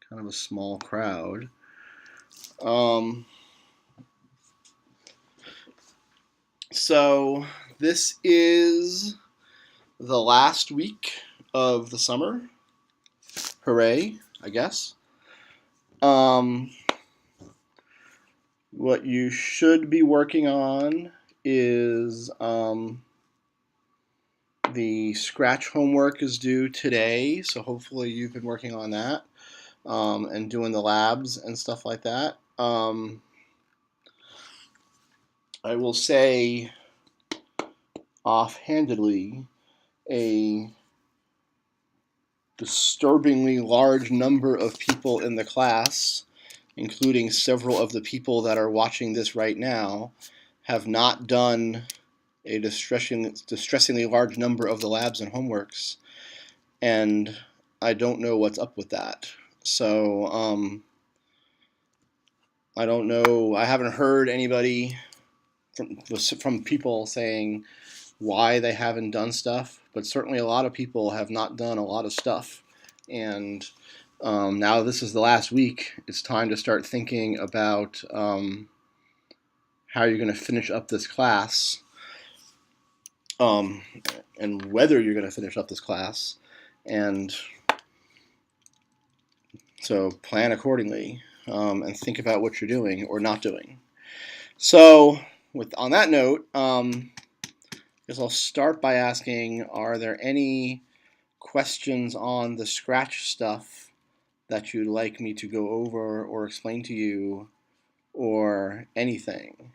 kind of a small crowd. Um, so this is the last week of the summer. Hooray, I guess. Um, what you should be working on is the Scratch homework is due today, so hopefully you've been working on that and doing the labs and stuff like that. I will say offhandedly, a disturbingly large number of people in the class, including several of the people that are watching this right now, have not done a distressingly large number of the labs and homeworks, and I don't know what's up with that. So I don't know. I haven't heard anybody from people saying why they haven't done stuff, but certainly a lot of people have not done a lot of stuff. And now this is the last week. It's time to start thinking about how you're going to finish up this class and whether you're going to finish up this class. And so plan accordingly and think about what you're doing or not doing. So on that note, I guess I'll start by asking, are there any questions on the Scratch stuff that you'd like me to go over or explain to you or anything?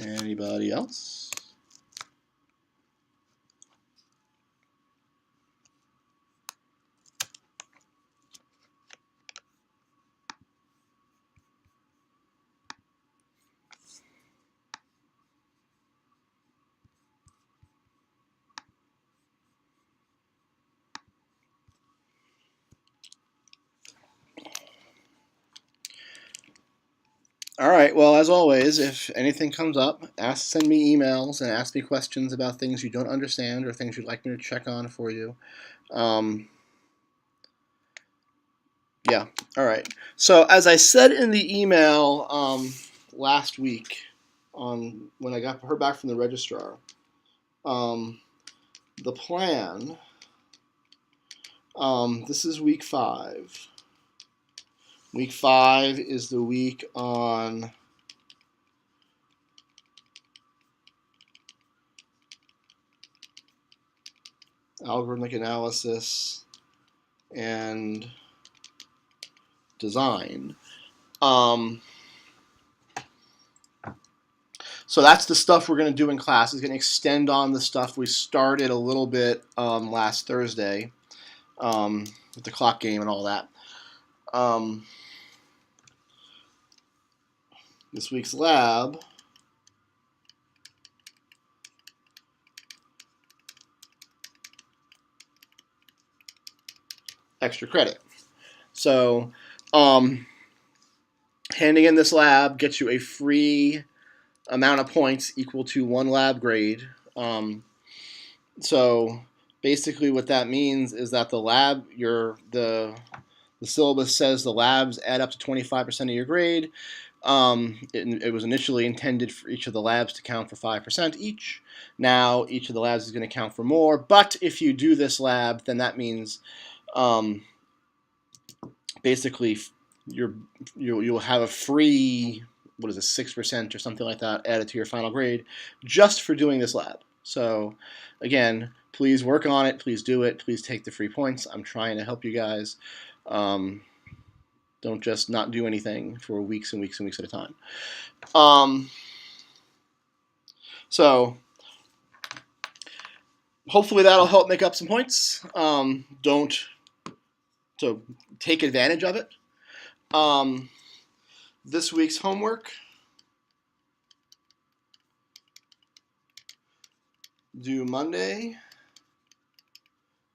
Anybody else? All right. Well, as always, if anything comes up, send me emails and ask me questions about things you don't understand or things you'd like me to check on for you. Yeah. All right. So as I said in the email last week, when I got her back from the registrar, the plan. This is week 5. Week 5 is the week on algorithmic analysis and design. So that's the stuff we're going to do in class. It's going to extend on the stuff we started a little bit last Thursday with the clock game and all that. This week's lab extra credit. So handing in this lab gets you a free amount of points equal to 1 lab grade. So basically what that means is that the syllabus says the labs add up to 25% of your grade. It was initially intended for each of the labs to count for 5% each. Now each of the labs is going to count for more, but if you do this lab, then that means basically you'll have a free, 6% or something like that added to your final grade just for doing this lab. So again, please work on it, please do it, please take the free points. I'm trying to help you guys. Don't just not do anything for weeks and weeks and weeks at a time. So hopefully that'll help make up some points. So take advantage of it. This week's homework, due Monday.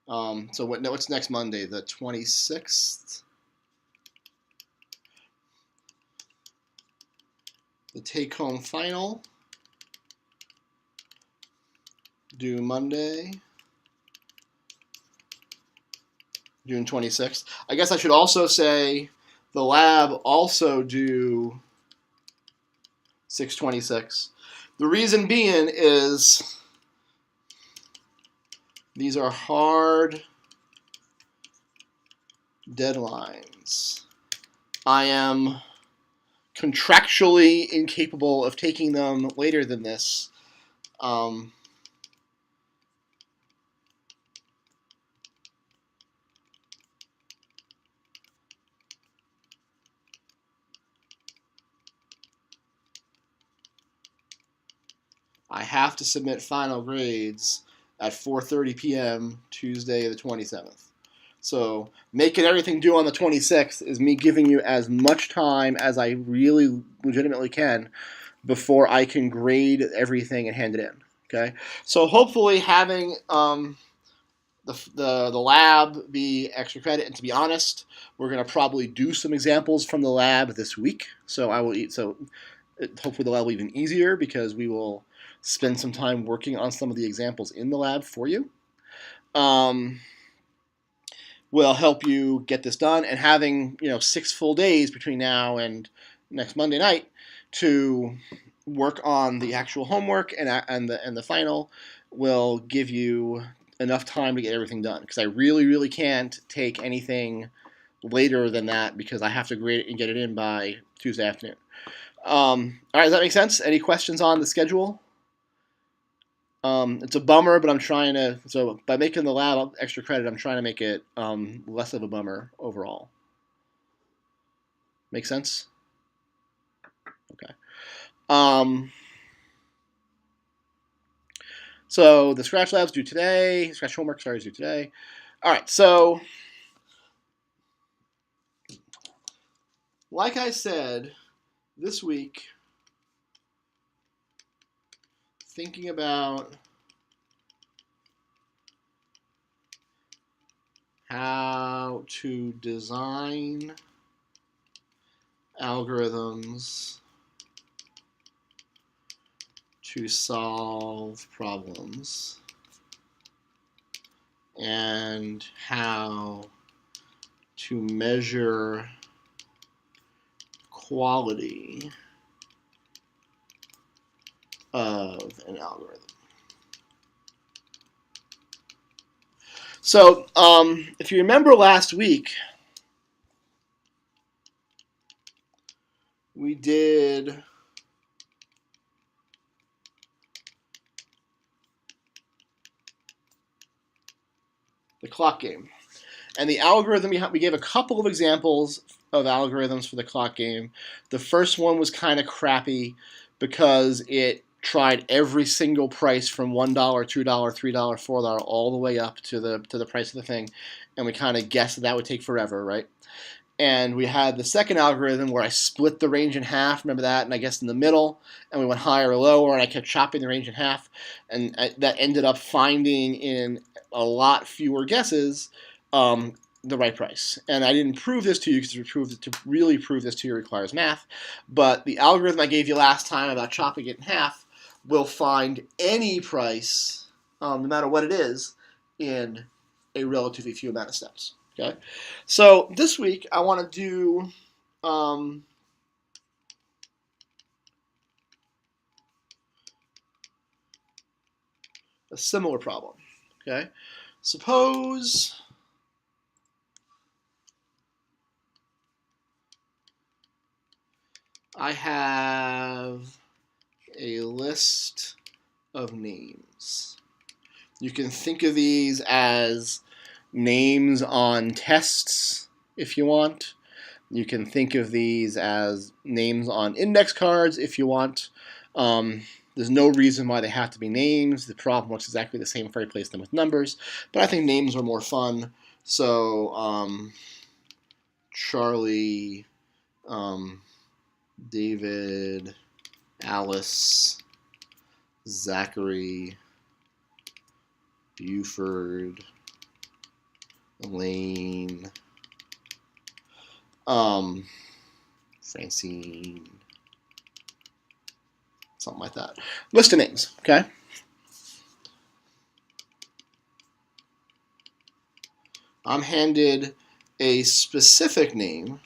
So what's next Monday? The 26th? The take-home final due Monday, June 26th. I guess I should also say the lab also due 6/26. The reason being is these are hard deadlines. I am contractually incapable of taking them later than this. I have to submit final grades at 4:30 p.m. Tuesday the 27th. So making everything due on the 26th is me giving you as much time as I really legitimately can before I can grade everything and hand it in. Okay, so hopefully having the lab be extra credit, and to be honest, we're going to probably do some examples from the lab this week. So hopefully the lab will be even easier because we will spend some time working on some of the examples in the lab for you. Will help you get this done, and having 6 full days between now and next Monday night to work on the actual homework and the final will give you enough time to get everything done, because I really can't take anything later than that because I have to grade it and get it in by Tuesday afternoon. All right, does that make sense? Any questions on the schedule? It's a bummer, but I'm trying to. So by making the lab extra credit, I'm trying to make it less of a bummer overall. Make sense? Okay. So the Scratch lab's due today. Scratch homework, sorry, is due today. All right. So, like I said, this week, thinking about how to design algorithms to solve problems and how to measure quality of an algorithm. So, if you remember last week, we did the clock game. And the algorithm, we gave a couple of examples of algorithms for the clock game. The first one was kind of crappy because it tried every single price from $1, $2, $3, $4, all the way up to the price of the thing, and we kind of guessed that would take forever, right? And we had the second algorithm where I split the range in half, remember that, and I guessed in the middle, and we went higher or lower, and I kept chopping the range in half, and that ended up finding in a lot fewer guesses the right price. And I didn't prove this to you because to really prove this to you requires math, but the algorithm I gave you last time about chopping it in half will find any price, no matter what it is, in a relatively few amount of steps. Okay, so this week I want to do a similar problem. Okay, suppose I have a list of names. You can think of these as names on tests if you want. You can think of these as names on index cards if you want. There's no reason why they have to be names. The problem looks exactly the same if I replace them with numbers, but I think names are more fun. So Charlie, David, Alice, Zachary, Buford, Elaine, Francine, something like that. List of names, okay? I'm handed a specific name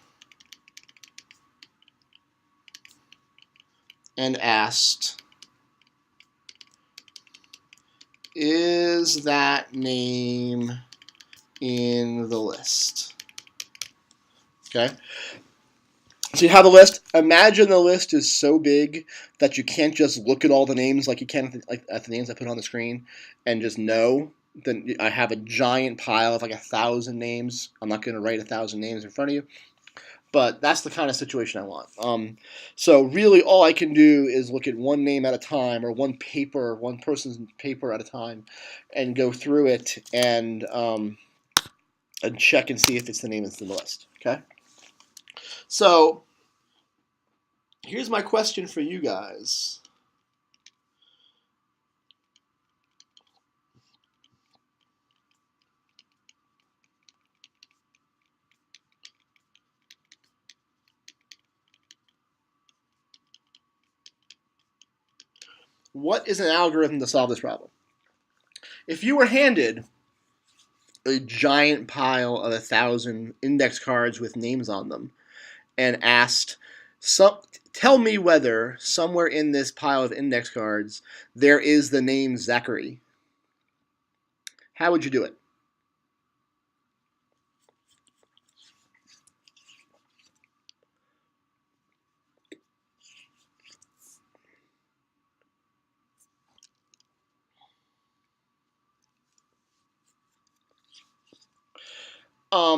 and asked, is that name in the list? Okay. So you have the list. Imagine the list is so big that you can't just look at all the names like you can at the names I put on the screen and just know. Then I have a giant pile of like 1,000 names. I'm not going to write 1,000 names in front of you, but that's the kind of situation I want. So really, all I can do is look at one name at a time, or one person's paper at a time, and go through it and check and see if it's the name that's in the list. Okay. So here's my question for you guys. What is an algorithm to solve this problem? If you were handed a giant pile of 1,000 index cards with names on them and asked, tell me whether somewhere in this pile of index cards there is the name Zachary, how would you do it?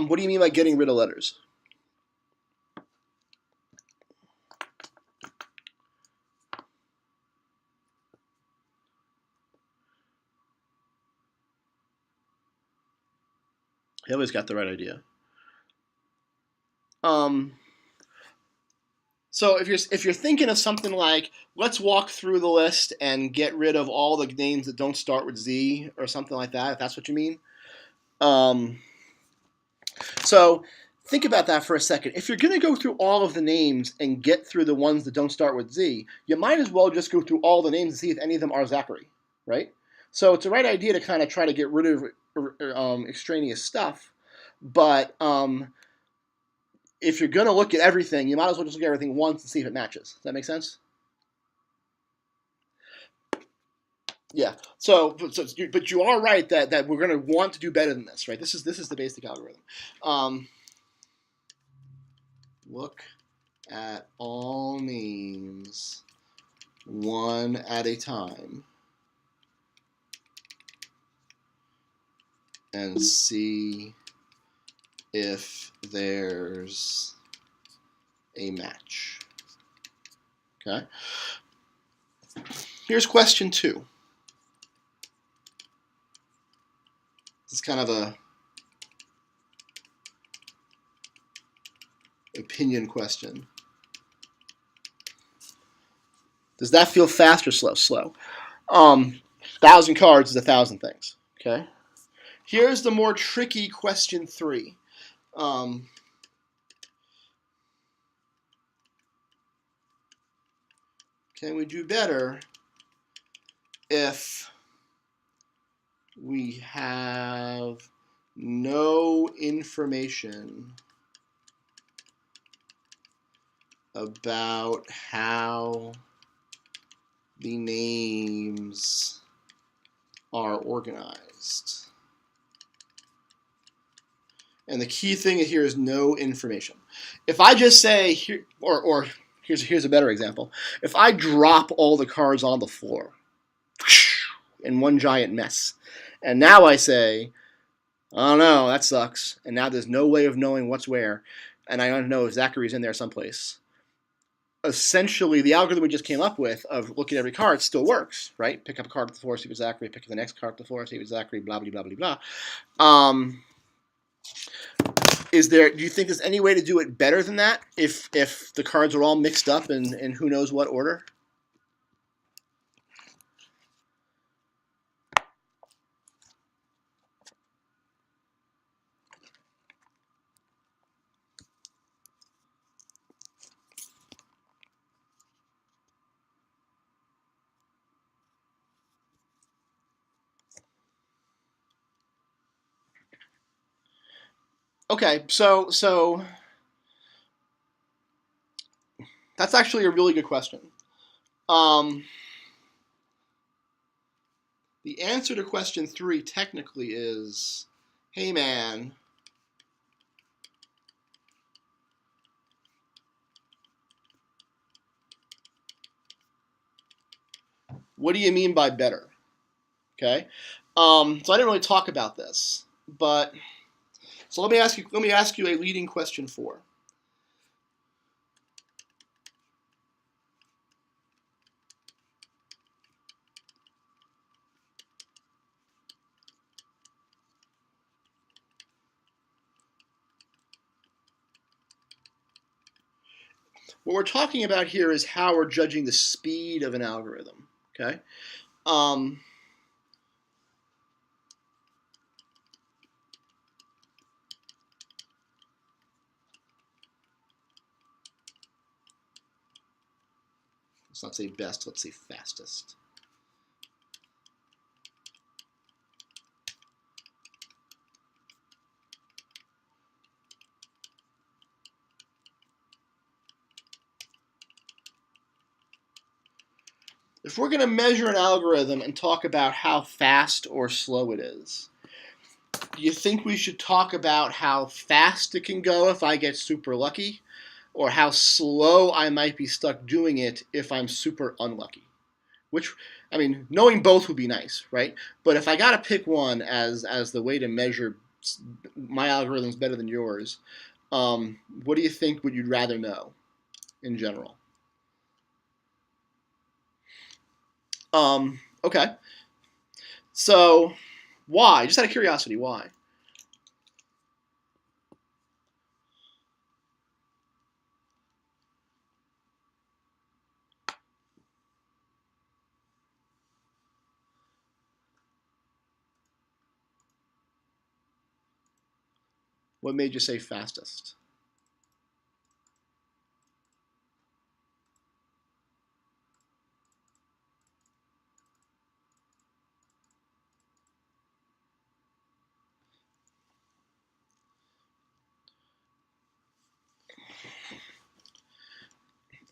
What do you mean by getting rid of letters? Haley's got the right idea. So if you're thinking of something like, let's walk through the list and get rid of all the names that don't start with Z or something like that, if that's what you mean. So think about that for a second. If you're going to go through all of the names and get through the ones that don't start with Z, you might as well just go through all the names and see if any of them are Zachary, right? So it's the right idea to kind of try to get rid of extraneous stuff, but if you're going to look at everything, you might as well just look at everything once and see if it matches. Does that make sense? Yeah. But you are right that we're going to want to do better than this, right? This is the basic algorithm. Look at all names one at a time and see if there's a match. Okay. Here's question 2. This is kind of a opinion question. Does that feel fast or slow? Slow. 1,000 cards is 1,000 things. Okay. Here's the more tricky question 3. Can we do better if we have no information about how the names are organized? And the key thing here is no information. If I just say here, or here's a better example. If I drop all the cards on the floor in one giant mess, and now I say, I don't know, that sucks, and now there's no way of knowing what's where, and I don't know if Zachary's in there someplace. Essentially, the algorithm we just came up with of looking at every card still works, right? Pick up a card off the floor, see if it's Zachary. Pick up the next card off the floor, see if it's Zachary. Blah blah blah blah blah. Do you think there's any way to do it better than that if the cards are all mixed up in who knows what order? Okay, so that's actually a really good question. The answer to question 3 technically is, hey man, what do you mean by better? Okay, so I didn't really talk about this, but so let me ask you a leading question 4. What we're talking about here is how we're judging the speed of an algorithm. Okay. Let's not say best, let's say fastest. If we're going to measure an algorithm and talk about how fast or slow it is, do you think we should talk about how fast it can go if I get super lucky, or how slow I might be stuck doing it if I'm super unlucky? Which, I mean, knowing both would be nice, right? But if I got to pick one as the way to measure my algorithm's better than yours, what do you think would you rather know in general? Okay. So, why? Just out of curiosity, why? What made you say fastest?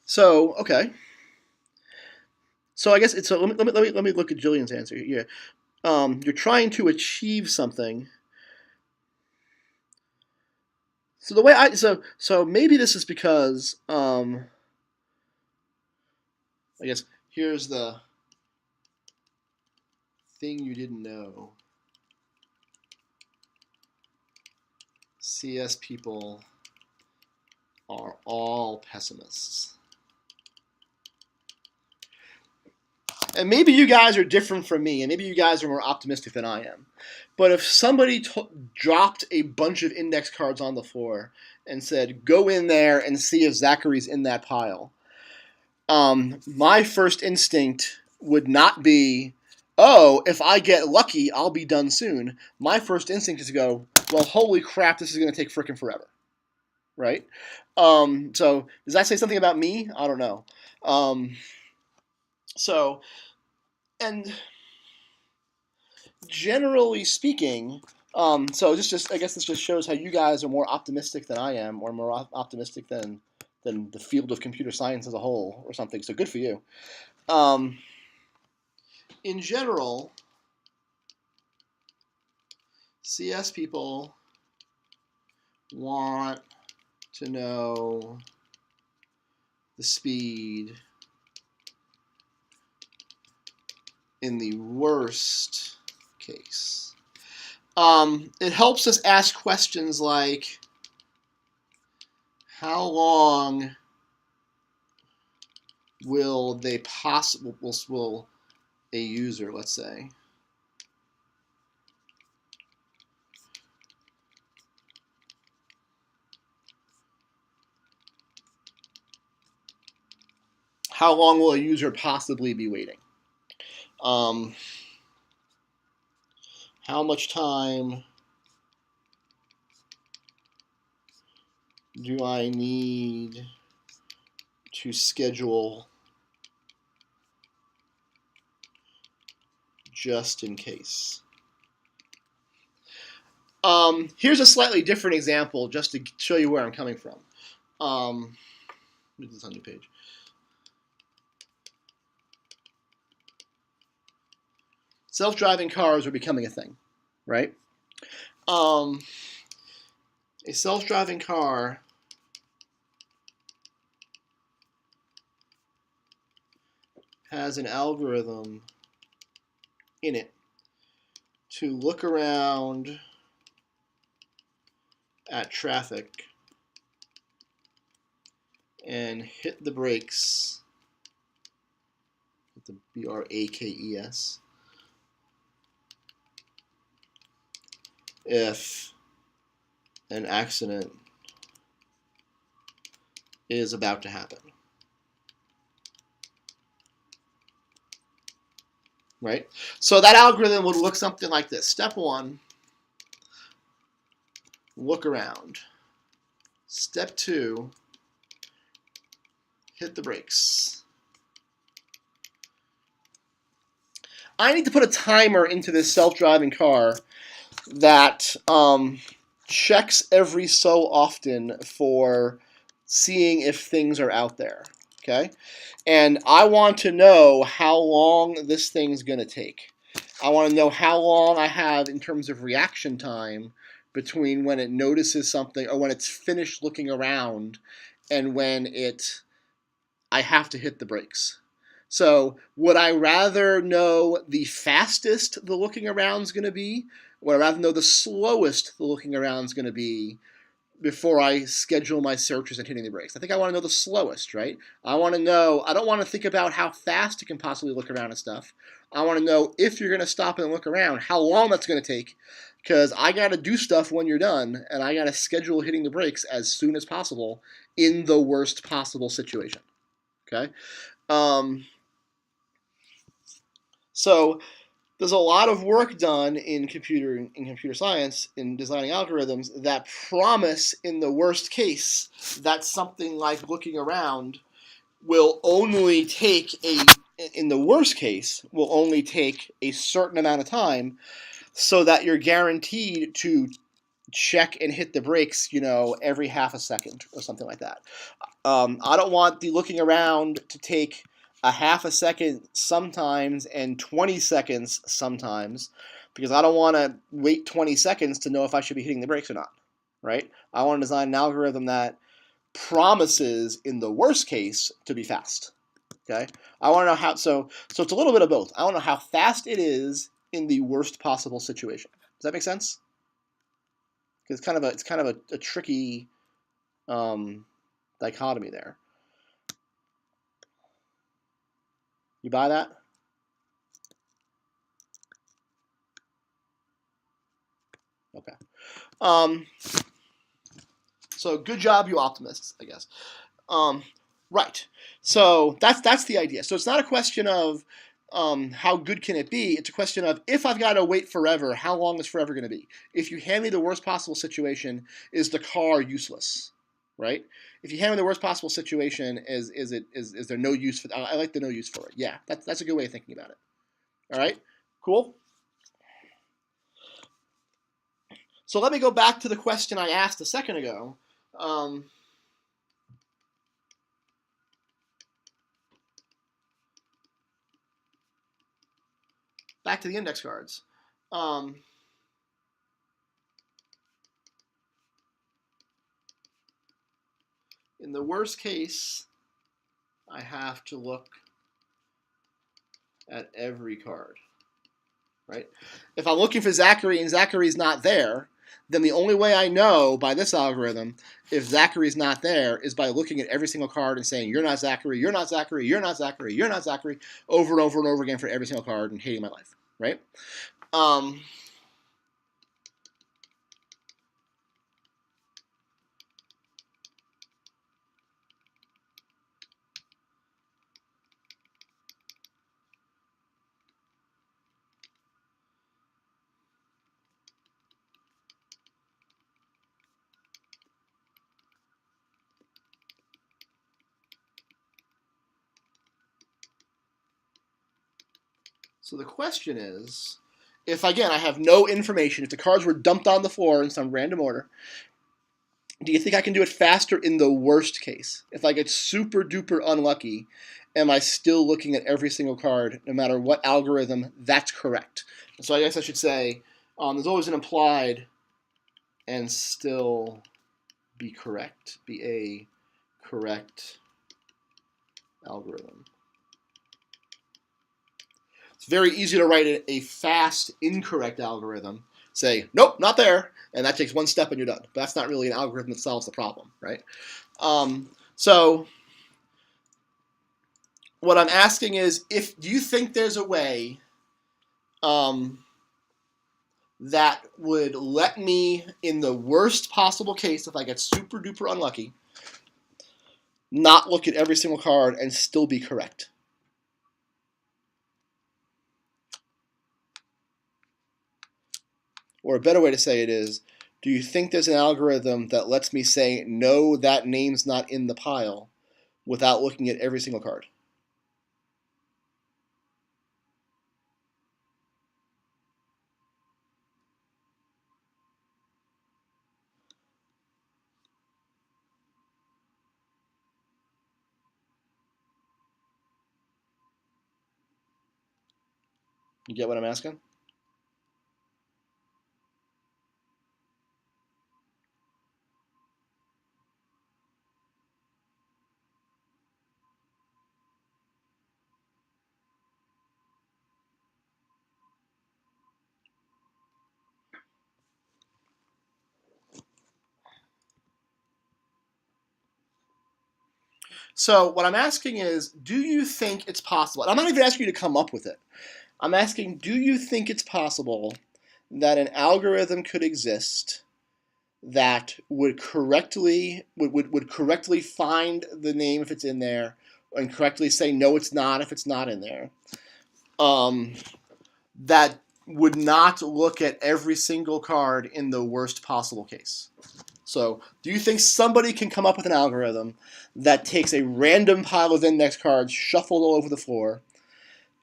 So, okay. So I guess it's so. Let me look at Jillian's answer here. You're trying to achieve something. So the way so maybe this is because I guess here's the thing you didn't know. CS people are all pessimists. And maybe you guys are different from me, and maybe you guys are more optimistic than I am. But if somebody dropped a bunch of index cards on the floor and said, go in there and see if Zachary's in that pile, my first instinct would not be, oh, if I get lucky, I'll be done soon. My first instinct is to go, well, holy crap, this is going to take frickin' forever. Right? So does that say something about me? I don't know. So, and generally speaking, so just I guess this just shows how you guys are more optimistic than I am, or more optimistic than the field of computer science as a whole, or something. So good for you. In general, CS people want to know the speed in the worst case. It helps us ask questions like, how long will a user, let's say, how long will a user possibly be waiting? How much time do I need to schedule just in case? Here's a slightly different example just to show you where I'm coming from. Let me do this on a new page. Self-driving cars are becoming a thing, right? A self-driving car has an algorithm in it to look around at traffic and hit the brakes, the brakes, if an accident is about to happen. Right? So that algorithm would look something like this. Step 1, look around. Step 2, hit the brakes. I need to put a timer into this self-driving car that checks every so often for seeing if things are out there. Okay? And I want to know how long this thing's going to take. I want to know how long I have in terms of reaction time between when it notices something or when it's finished looking around and when I have to hit the brakes. So would I rather know the fastest the looking around is going to be, or would I rather know the slowest the looking around is going to be before I schedule my searches and hitting the brakes? I think I want to know the slowest, right? I want to know, I don't want to think about how fast it can possibly look around and stuff. I want to know if you're going to stop and look around, how long that's going to take, because I got to do stuff when you're done, and I got to schedule hitting the brakes as soon as possible in the worst possible situation. Okay? So there's a lot of work done in computer science in designing algorithms that promise in the worst case that something like looking around will only take in the worst case will only take a certain amount of time, so that you're guaranteed to check and hit the brakes, every half a second or something like that. I don't want the looking around to take a half a second sometimes and 20 seconds sometimes, because I don't want to wait 20 seconds to know if I should be hitting the brakes or not, right? I want to design an algorithm that promises in the worst case to be fast. Okay? I want to know how, so it's a little bit of both. I want to know how fast it is in the worst possible situation. Does that make sense? Because it's kind of a tricky dichotomy there. You buy that? Okay. So good job, you optimists, I guess. Right. So that's the idea. So it's not a question of how good can it be. It's a question of, if I've got to wait forever, how long is forever going to be? If you hand me the worst possible situation, is the car useless? Right? If you hand me the worst possible situation, is there no use for? I like the no use for it. Yeah, that's a good way of thinking about it. All right. Cool. So let me go back to the question I asked a second ago. Back to the index cards. In the worst case, I have to look at every card, right? If I'm looking for Zachary and Zachary's not there, then the only way I know by this algorithm if Zachary's not there is by looking at every single card and saying, you're not Zachary, you're not Zachary, you're not Zachary, you're not Zachary, over and over and over again for every single card and hating my life, right? So the question is, if again I have no information, if the cards were dumped on the floor in some random order, do you think I can do it faster in the worst case? If I get super duper unlucky, am I still looking at every single card, no matter what algorithm that's correct? So I guess I should say there's always an implied and still be correct, be a correct algorithm. It's very easy to write a fast, incorrect algorithm. Say, nope, not there, and that takes one step and you're done. But that's not really an algorithm that solves the problem, right? So what I'm asking is, do you think there's a way that would let me, in the worst possible case, if I get super duper unlucky, not look at every single card and still be correct? Or a better way to say it is, do you think there's an algorithm that lets me say, no, that name's not in the pile, without looking at every single card? You get what I'm asking? So what I'm asking is, do you think it's possible? And I'm not even asking you to come up with it. I'm asking, do you think it's possible that an algorithm could exist that would correctly find the name if it's in there, and correctly say no, it's not if it's not in there? That would not look at every single card in the worst possible case. So, do you think somebody can come up with an algorithm that takes a random pile of index cards shuffled all over the floor,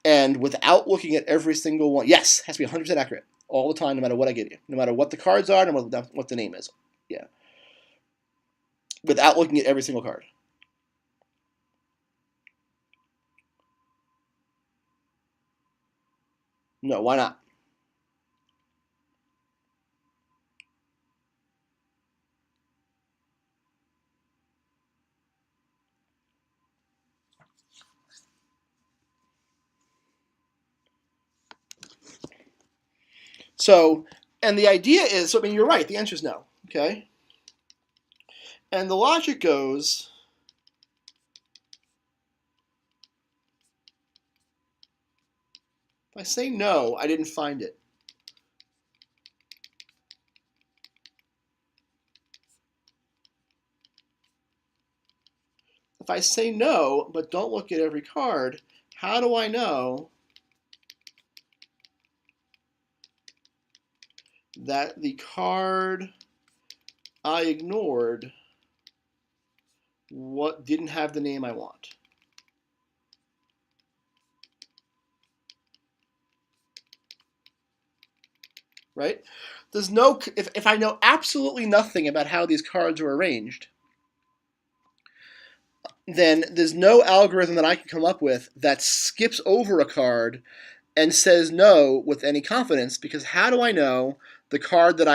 and without looking at every single one, yes, has to be 100% accurate all the time, no matter what I give you, no matter what the cards are, no matter what the name is, yeah, without looking at every single card? No, why not? So, and the idea is, so I mean, you're right, the answer is no, okay? And the logic goes, if I say no, I didn't find it. If I say no, but don't look at every card, how do I know that the card I ignored didn't have the name I want? Right? There's no, if I know absolutely nothing about how these cards are arranged, then there's no algorithm that I can come up with that skips over a card and says no with any confidence, because how do I know the card that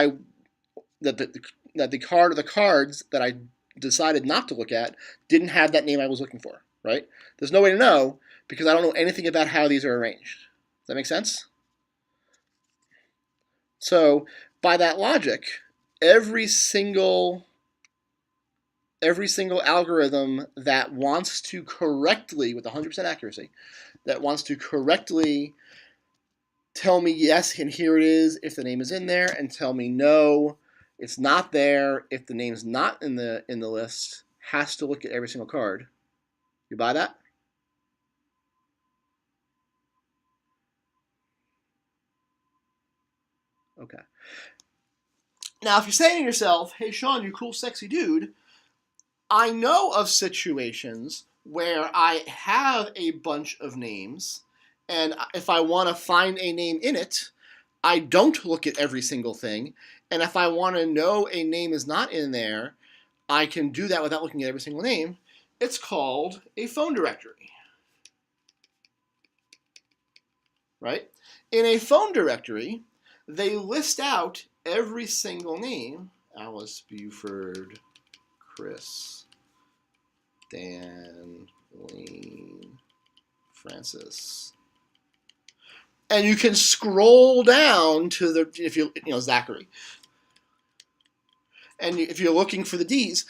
the card or the cards that I decided not to look at didn't have that name I was looking for, right? There's no way to know because I don't know anything about how these are arranged. Does that make sense? So by that logic, every single algorithm that wants to correctly, with 100% accuracy, that wants to correctly tell me yes, and here it is if the name is in there, and tell me no, it's not there if the name's not in the list, has to look at every single card. You buy that? Okay. Now, if you're saying to yourself, hey, Sean, you cool, sexy dude, I know of situations where I have a bunch of names, and if I want to find a name in it, I don't look at every single thing, and if I want to know a name is not in there, I can do that without looking at every single name. It's called a phone directory, right? In a phone directory, they list out every single name: Alice, Buford, Chris, Dan, Wayne, Francis. And you can scroll down to the, if you know, Zachary. And if you're looking for the D's,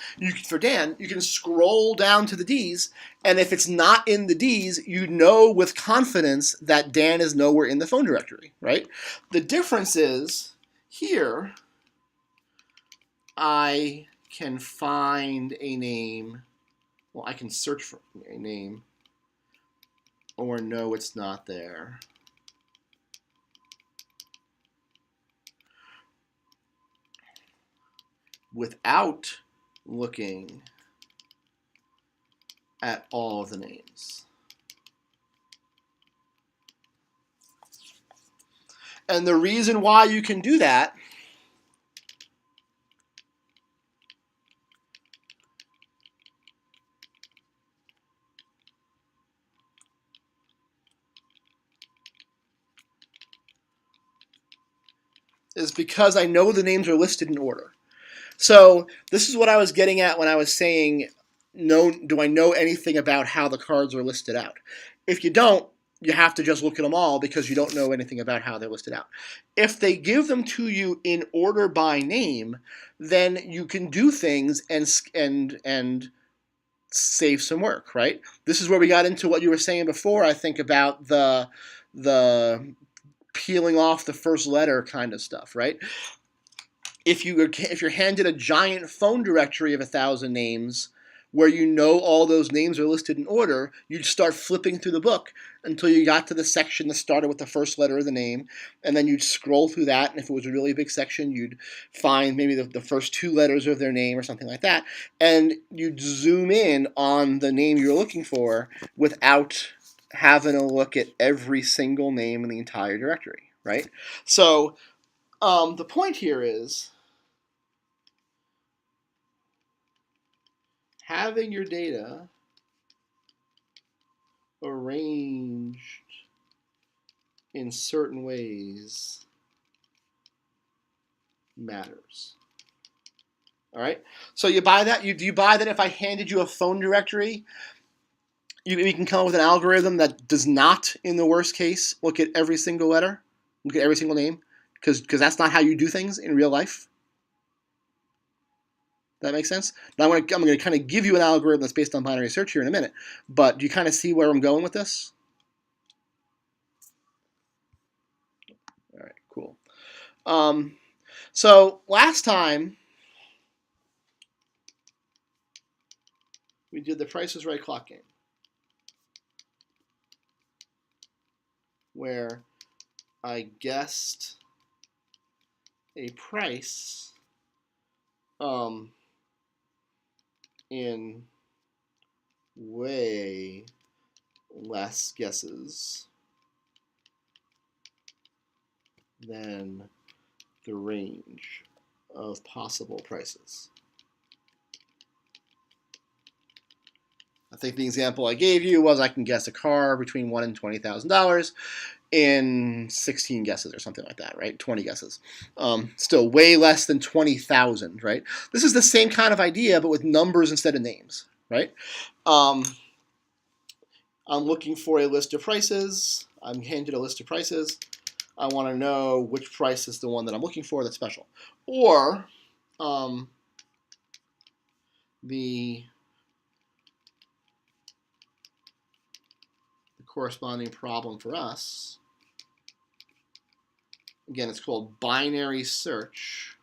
for Dan, you can scroll down to the D's, and if it's not in the D's, you know with confidence that Dan is nowhere in the phone directory, right? The difference is, here, I can find a name, well, I can search for a name, or no, it's not there. Without looking at all of the names. And the reason why you can do that is because I know the names are listed in order. So this is what I was getting at when I was saying, do I know anything about how the cards are listed out? If you don't, you have to just look at them all because you don't know anything about how they're listed out. If they give them to you in order by name, then you can do things and save some work, right? This is where we got into what you were saying before, I think, about the peeling off the first letter kind of stuff, right? If you're handed a giant phone directory of 1,000 names where you know all those names are listed in order, you'd start flipping through the book until you got to the section that started with the first letter of the name, and then you'd scroll through that, and if it was a really big section, you'd find maybe the first 2 letters of their name or something like that, and you'd zoom in on the name you're looking for without having a look at every single name in the entire directory, right? So the point here is, having your data arranged in certain ways matters. All right. So you buy that? Do you buy that if I handed you a phone directory, you can come up with an algorithm that does not, in the worst case, look at every single letter, look at every single name, because that's not how you do things in real life? That makes sense? Now I'm going to kind of give you an algorithm that's based on binary search here in a minute, but do you kind of see where I'm going with this? All right, cool. So last time we did the Price is Right clock game, where I guessed a price in way less guesses than the range of possible prices. I think the example I gave you was I can guess a car between $1,000 and $20,000 in 16 guesses or something like that, right? 20 guesses. Still way less than 20,000, right? This is the same kind of idea, but with numbers instead of names, right? I'm looking for a list of prices. I'm handed a list of prices. I want to know which price is the one that I'm looking for that's special. Or the corresponding problem for us, again, it's called binary search.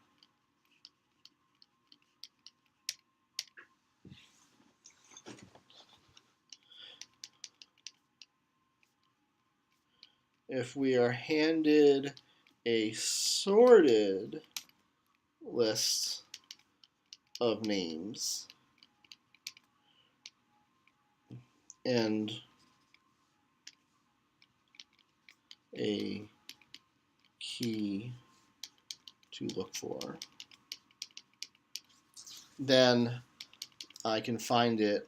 If we are handed a sorted list of names and a key to look for, then I can find it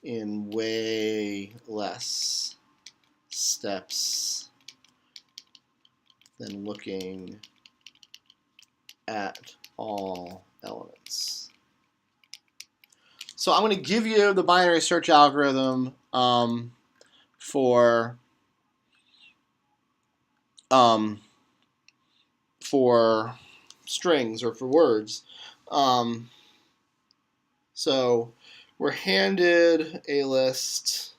in way less steps than looking at all elements. So I'm going to give you the binary search algorithm for strings or for words. So we're handed a list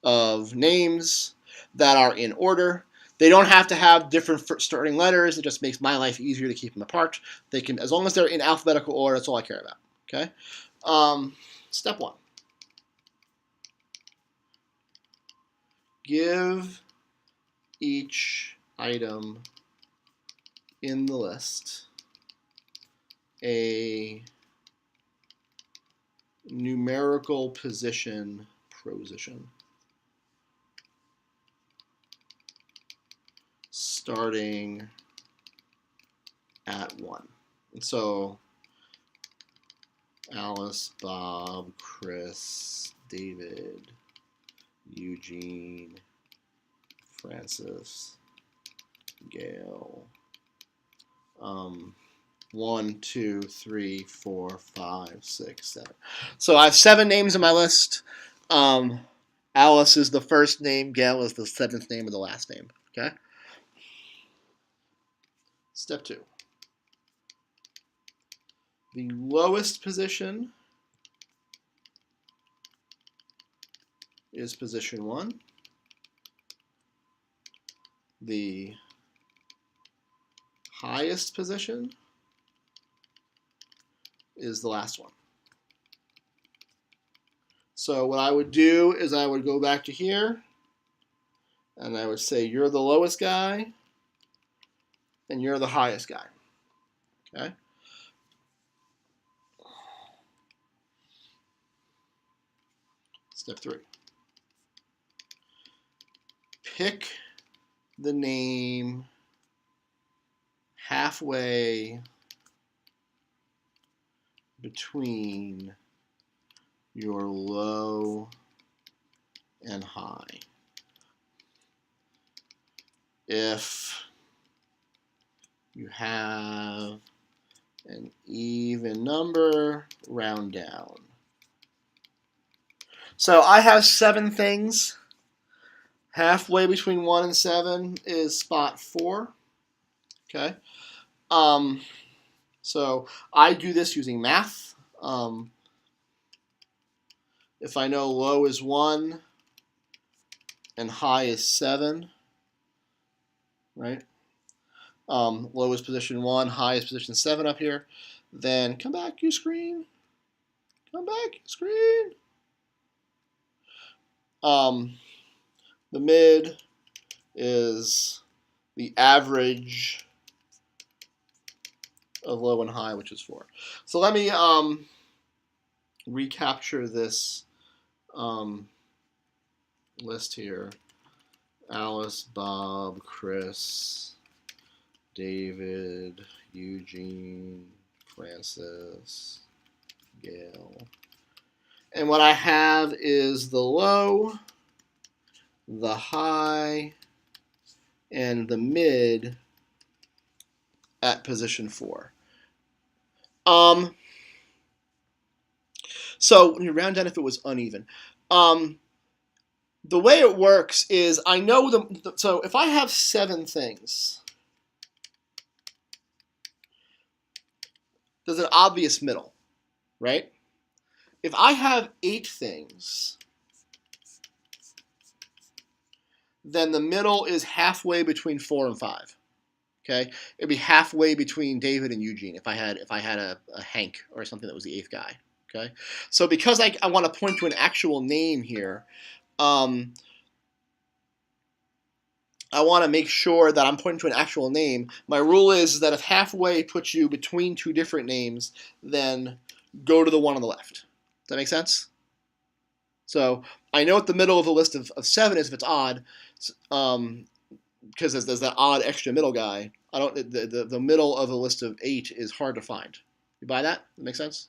of names that are in order. They don't have to have different starting letters. It just makes my life easier to keep them apart. They can, as long as they're in alphabetical order, that's all I care about. Okay. Step 1. Give each item in the list a numerical position starting at 1. And so Alice, Bob, Chris, David, Eugene, Francis, Gail. 1, 2, 3, 4, 5, 6, 7. So I have 7 names in my list. Alice is the first name. Gail is the 7th name or the last name. Okay. Step 2. The lowest position is position 1. The highest position is the last one. So what I would do is I would go back to here and I would say you're the lowest guy and you're the highest guy. Okay? Step 3. Pick the name halfway between your low and high. If you have an even number, round down. So I have 7 things. Halfway between 1 and 7 is spot 4. Okay. So I do this using math. If I know low is 1 and high is 7, right? Low is position 1, high is position 7 up here. Then come back, you screen. Come back, you screen. The mid is the average of low and high, which is 4. So let me recapture this list here. Alice, Bob, Chris, David, Eugene, Francis, Gail. And what I have is the low, the high, and the mid at position 4. So when you round down if it was uneven. The way it works is I know so if I have 7 things, there's an obvious middle, right? If I have 8 things, then the middle is halfway between 4 and 5. Okay, it'd be halfway between David and Eugene if I had a Hank or something that was the 8th guy. Okay, so because I want to point to an actual name here, I want to make sure that I'm pointing to an actual name. My rule is that if halfway puts you between two different names, then go to the one on the left. Does that make sense? So I know what the middle of the list of 7 is if it's odd, because there's that odd extra middle guy. I don't. The middle of a list of 8 is hard to find. You buy that? That makes sense?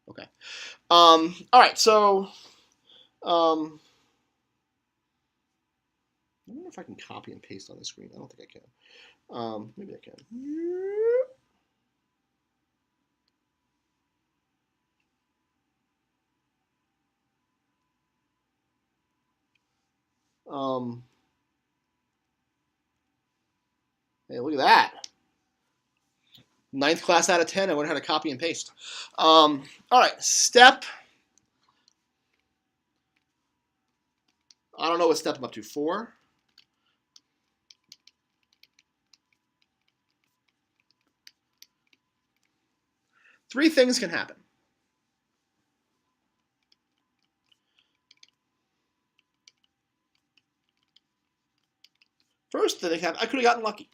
Okay. All right. So, I don't know if I can copy and paste on the screen. I don't think I can. Maybe I can. Hey, look at that. 9th class out of 10. I learned how to copy and paste. All right. Step. I don't know what step I'm up to. 4. Three things can happen. First thing I could have gotten lucky.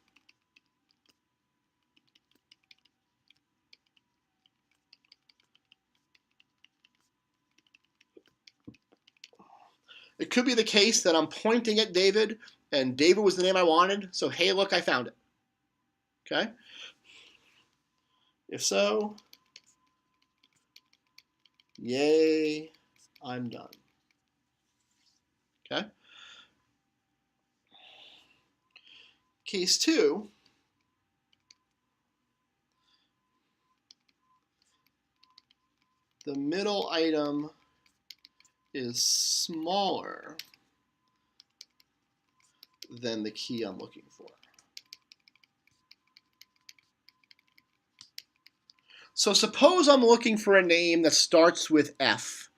It could be the case that I'm pointing at David, and David was the name I wanted, so hey, look, I found it. Okay? If so, yay, I'm done. Okay? Case 2, the middle item is smaller than the key I'm looking for. So suppose I'm looking for a name that starts with F,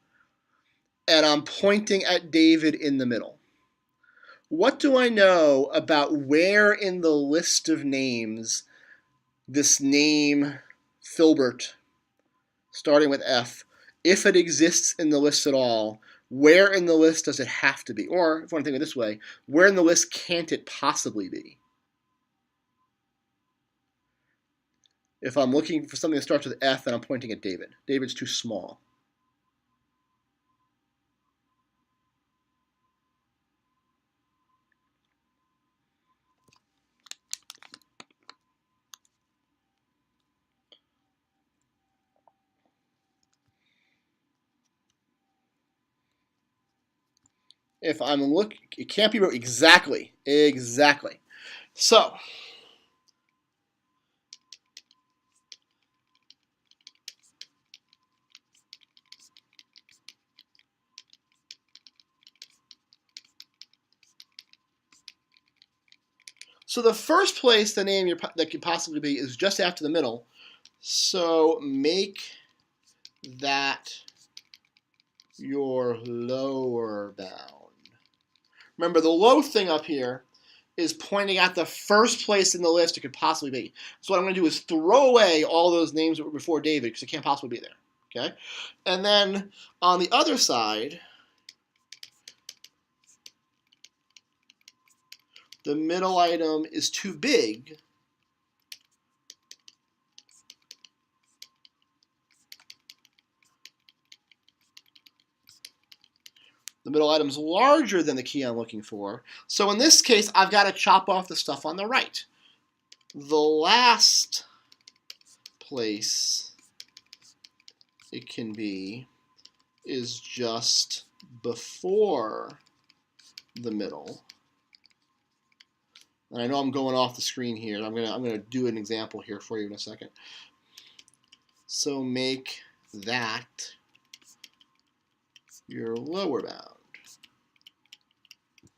and I'm pointing at David in the middle. What do I know about where in the list of names this name, Filbert, starting with F, if it exists in the list at all, where in the list does it have to be? Or, if I want to think of it this way, where in the list can't it possibly be? If I'm looking for something that starts with F and I'm pointing at David, David's too small. If I'm looking, it can't be exactly. So, the first place the name that could possibly be is just after the middle. So make that your lower bound. Remember, the low thing up here is pointing at the first place in the list it could possibly be. So what I'm going to do is throw away all those names that were before David because it can't possibly be there. Okay? And then on the other side, the middle item is too big. The middle item is larger than the key I'm looking for. So in this case, I've got to chop off the stuff on the right. The last place it can be is just before the middle. And I know I'm going off the screen here. I'm gonna do an example here for you in a second. So make that your lower bound.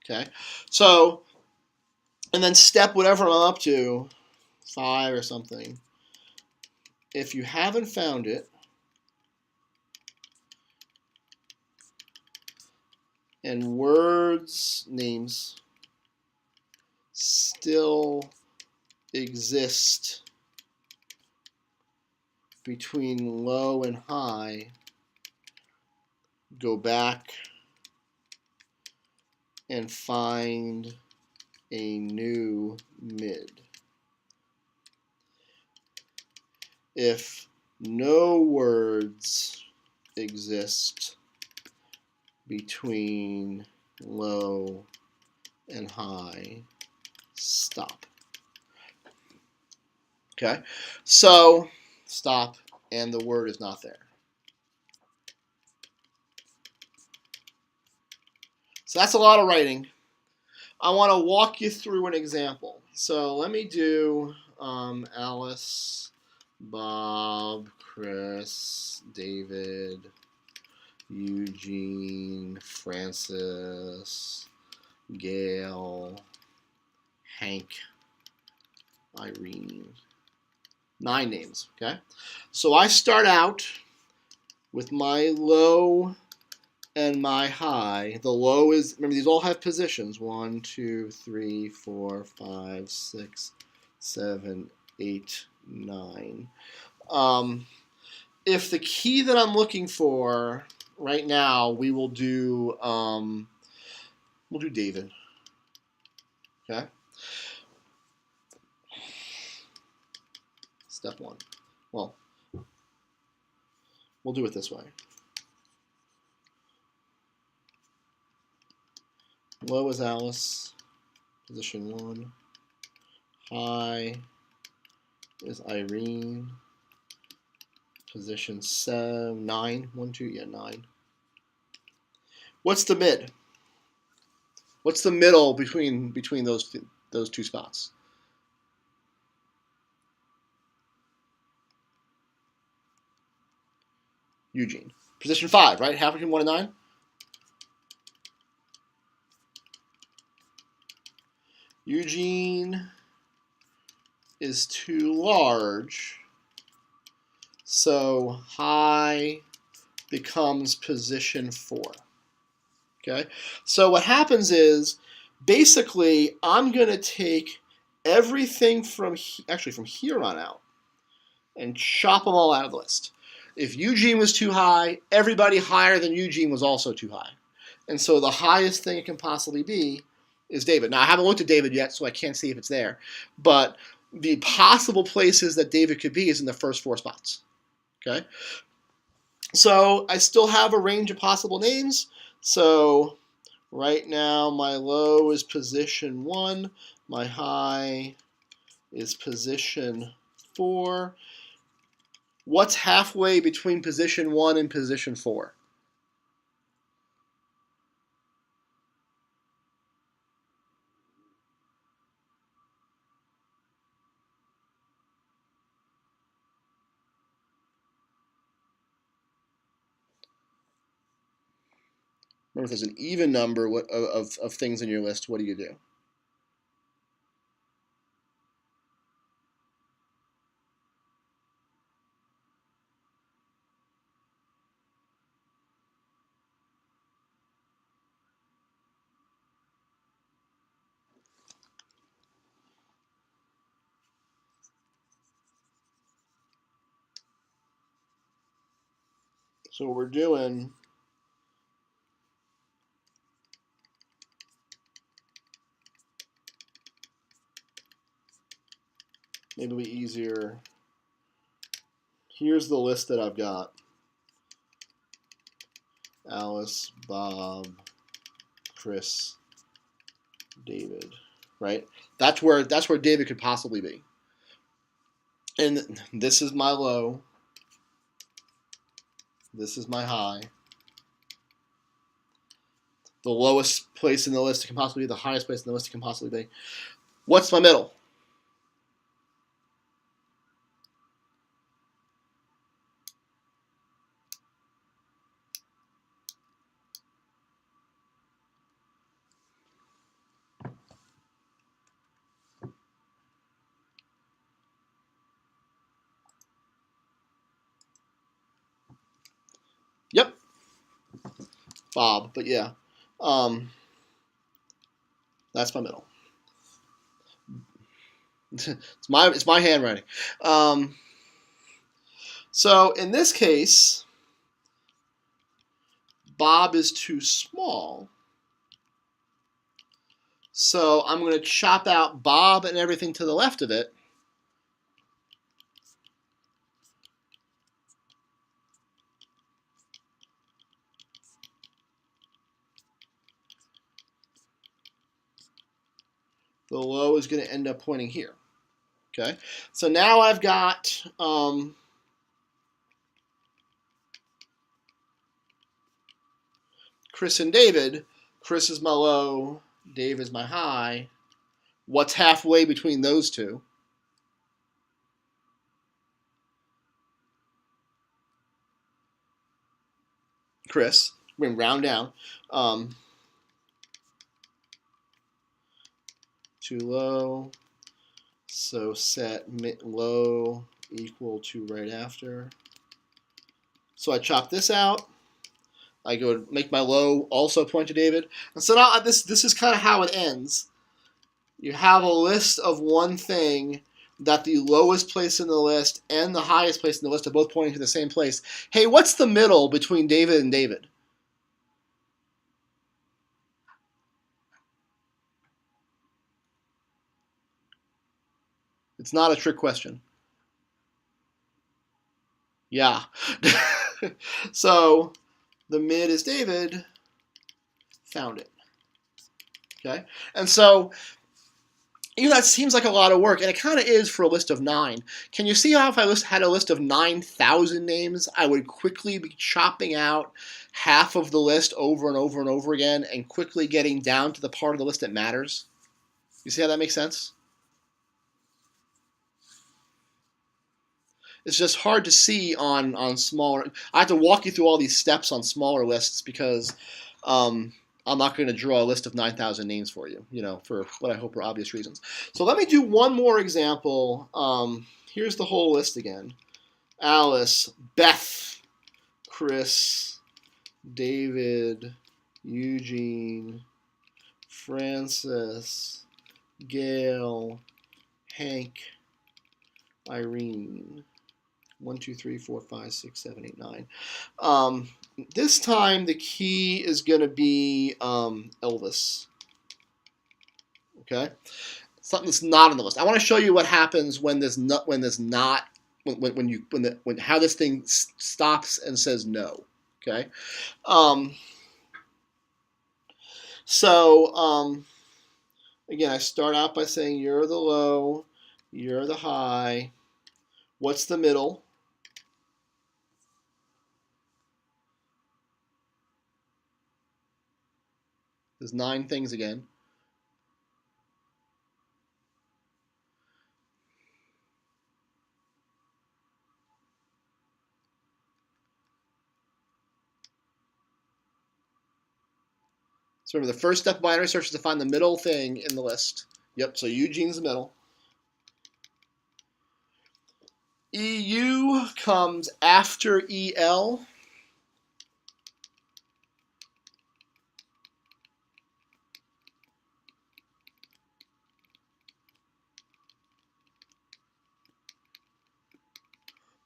Okay. So, and then step whatever I'm up to, 5 or something. If you haven't found it, and words names still exist between low and high, go back and find a new mid. If no words exist between low and high, stop. Okay, so stop, and the word is not there. So that's a lot of writing. I want to walk you through an example. So let me do Alice, Bob, Chris, David, Eugene, Francis, Gail, Hank, Irene. 9 names, okay? So I start out with my low and my high. The low is, remember, these all have positions. 1, 2, 3, 4, 5, 6, 7, 8, 9. If the key that I'm looking for right now, we'll do David. Okay. Step 1. Well, we'll do it this way. Low is Alice, position 1. High is Irene, position 7, 9. 1, 2, yeah, 9. What's the mid? What's the middle between those two spots? Eugene. Position 5, right? Half between 1 and 9. Eugene is too large, so high becomes position 4. Okay, so what happens is basically I'm going to take everything from here on out and chop them all out of the list. If Eugene was too high, everybody higher than Eugene was also too high. And so the highest thing it can possibly be is David. Now, I haven't looked at David yet, so I can't see if it's there. But the possible places that David could be is in the first 4 spots. Okay? So I still have a range of possible names. So right now, my low is position 1. My high is position 4. What's halfway between position 1 and position 4? Remember, if there's an even number of things in your list, what do you do? So what we're doing maybe it'll be easier. Here's the list that I've got. Alice, Bob, Chris, David, right? That's where David could possibly be. And this is my low. This is my high. The lowest place in the list it can possibly be, the highest place in the list it can possibly be. What's my middle? Yep. Bob, but yeah. That's my middle. it's my handwriting. So in this case, Bob is too small. So I'm going to chop out Bob and everything to the left of it. The low is going to end up pointing here. Okay, so now I've got Chris and David. Chris is my low, Dave is my high. What's halfway between those two? Chris. We're going to round down. Too low. So set low equal to right after. So I chop this out. I go make my low also point to David. And so now this is kind of how it ends. You have a list of one thing that the lowest place in the list and the highest place in the list are both pointing to the same place. Hey, what's the middle between David and David? It's not a trick question. Yeah. So the mid is David. Found it. Okay. And so, that seems like a lot of work, and it kind of is for a list of 9. Can you see how if I had a list of 9,000 names, I would quickly be chopping out half of the list over and over and over again and quickly getting down to the part of the list that matters? You see how that makes sense? It's just hard to see on smaller. I have to walk you through all these steps on smaller lists because I'm not going to draw a list of 9,000 names for you, for what I hope are obvious reasons. So let me do one more example. Here's the whole list again. Alice, Beth, Chris, David, Eugene, Francis, Gail, Hank, Irene. 1, 2, 3, 4, 5, 6, 7, 8, 9. This time the key is going to be Elvis. Okay, something that's not on the list. I want to show you what happens when how this thing stops and says no. Okay, again, I start out by saying you're the low, you're the high. What's the middle? There's 9 things again. So remember, the first step of binary search is to find the middle thing in the list. Yep, so Eugene's the middle. EU comes after EL.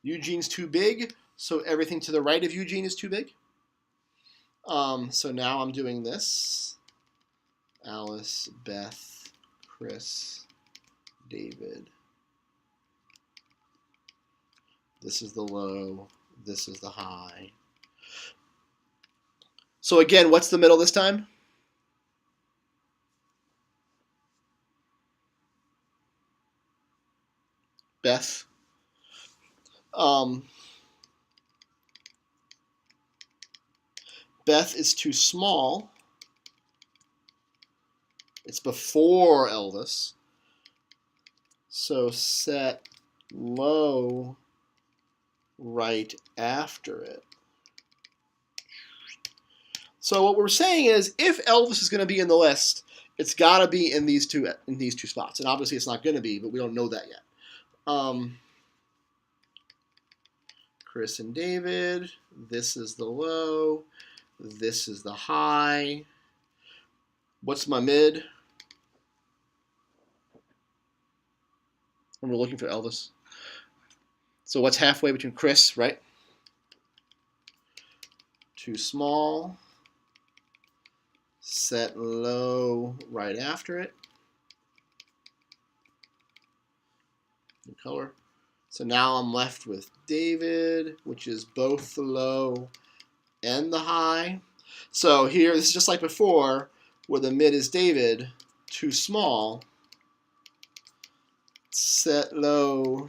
Eugene's too big, so everything to the right of Eugene is too big. So now I'm doing this. Alice, Beth, Chris, David. This is the low. This is the high. So again, what's the middle this time? Beth. Beth is too small. It's before Elvis. So set low right after it. So what we're saying is, if Elvis is going to be in the list, it's got to be in these two spots. And obviously, it's not going to be, but we don't know that yet. Chris and David. This is the low. This is the high. What's my mid? And we're looking for Elvis. So what's halfway between Chris, right? Too small. Set low right right after it. New color. So now I'm left with David, which is both the low and the high. So here, this is just like before, where the mid is David, too small. Set low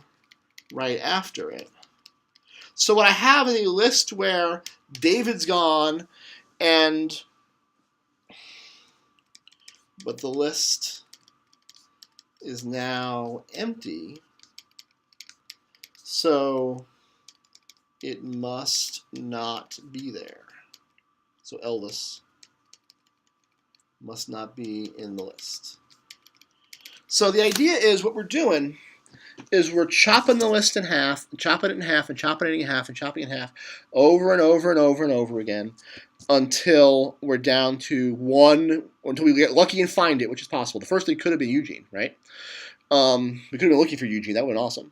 right after it. So what I have is a list where David's gone, but the list is now empty. So it must not be there. So Elvis must not be in the list. So the idea is what we're doing is we're chopping the list in half, and chopping it in half, and chopping it in half, and chopping it in half, over and over and over and over again, until we're down to one, until we get lucky and find it, which is possible. The first thing could have been Eugene, right? We could have been looking for Eugene. That would have been awesome.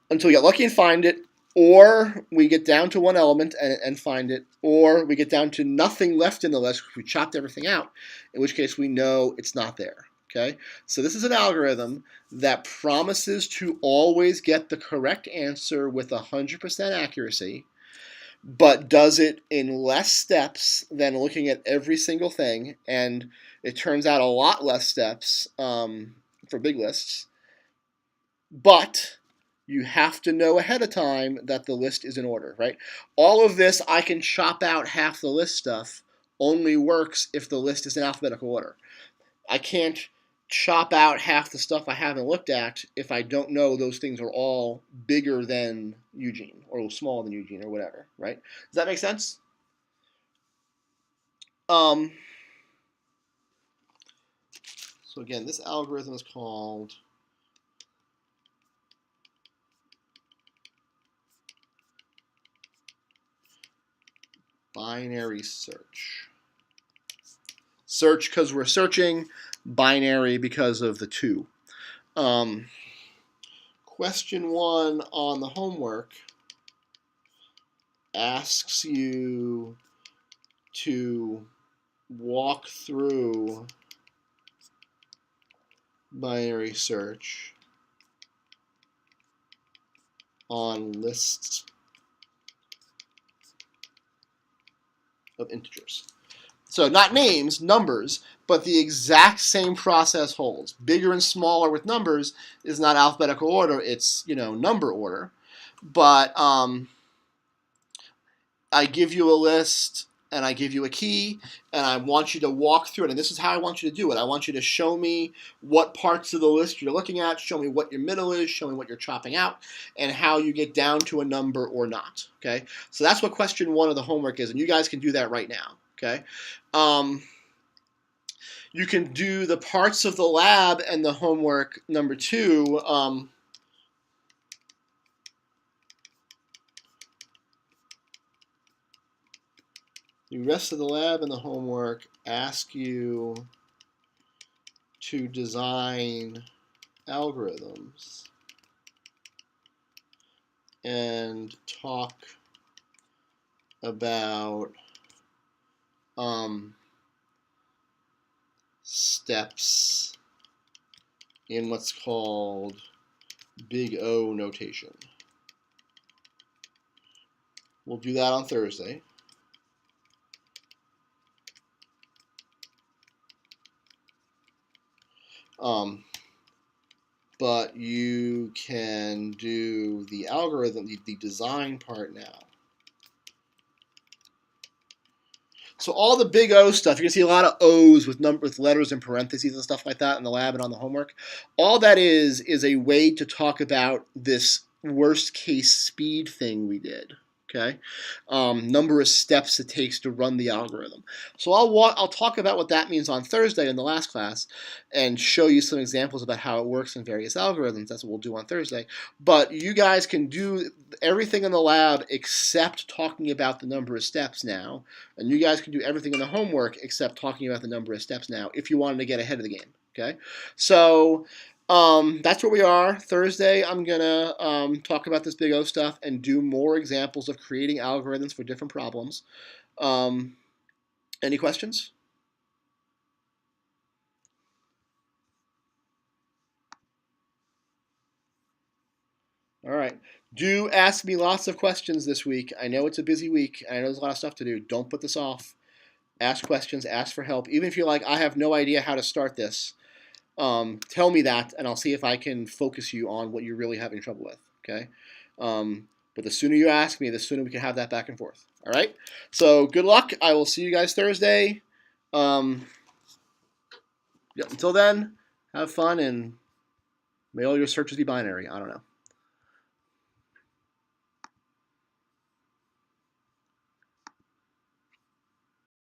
Until we get lucky and find it, or we get down to one element and find it, or we get down to nothing left in the list because we chopped everything out, in which case we know it's not there. Okay, so this is an algorithm that promises to always get the correct answer with 100% accuracy, but does it in less steps than looking at every single thing, and it turns out a lot less steps for big lists, but you have to know ahead of time that the list is in order, right? All of this, I can chop out half the list stuff, only works if the list is in alphabetical order. I can't chop out half the stuff I haven't looked at if I don't know those things are all bigger than Eugene or smaller than Eugene or whatever, right? Does that make sense? So again, this algorithm is called binary search. Search because we're searching, binary because of the two. Question 1 on the homework asks you to walk through binary search on lists of integers. So not names, numbers, but the exact same process holds. Bigger and smaller with numbers is not alphabetical order, it's, number order. But I give you a list and I give you a key and I want you to walk through it. And this is how I want you to do it. I want you to show me what parts of the list you're looking at, show me what your middle is, show me what you're chopping out, and how you get down to a number or not. Okay? So that's what question 1 of the homework is, and you guys can do that right now. Okay? You can do the parts of the lab and the homework number 2. The rest of the lab and the homework ask you to design algorithms and talk about steps in what's called Big O notation. We'll do that on Thursday. But you can do the algorithm, the design part now. So all the big O stuff, you're going to see a lot of O's with letters and parentheses and stuff like that in the lab and on the homework. All that is a way to talk about this worst case speed thing we did. Okay, number of steps it takes to run the algorithm. So I'll talk about what that means on Thursday in the last class and show you some examples about how it works in various algorithms. That's what we'll do on Thursday. But you guys can do everything in the lab except talking about the number of steps now. And you guys can do everything in the homework except talking about the number of steps now if you wanted to get ahead of the game. Okay, so that's where we are. Thursday, I'm going to talk about this big O stuff and do more examples of creating algorithms for different problems. Any questions? All right. Do ask me lots of questions this week. I know it's a busy week. And I know there's a lot of stuff to do. Don't put this off. Ask questions. Ask for help. Even if you're like, I have no idea how to start this, tell me that, and I'll see if I can focus you on what you're really having trouble with. Okay. But the sooner you ask me, the sooner we can have that back and forth. All right. So good luck. I will see you guys Thursday. Until then, have fun and may all your searches be binary. I don't know.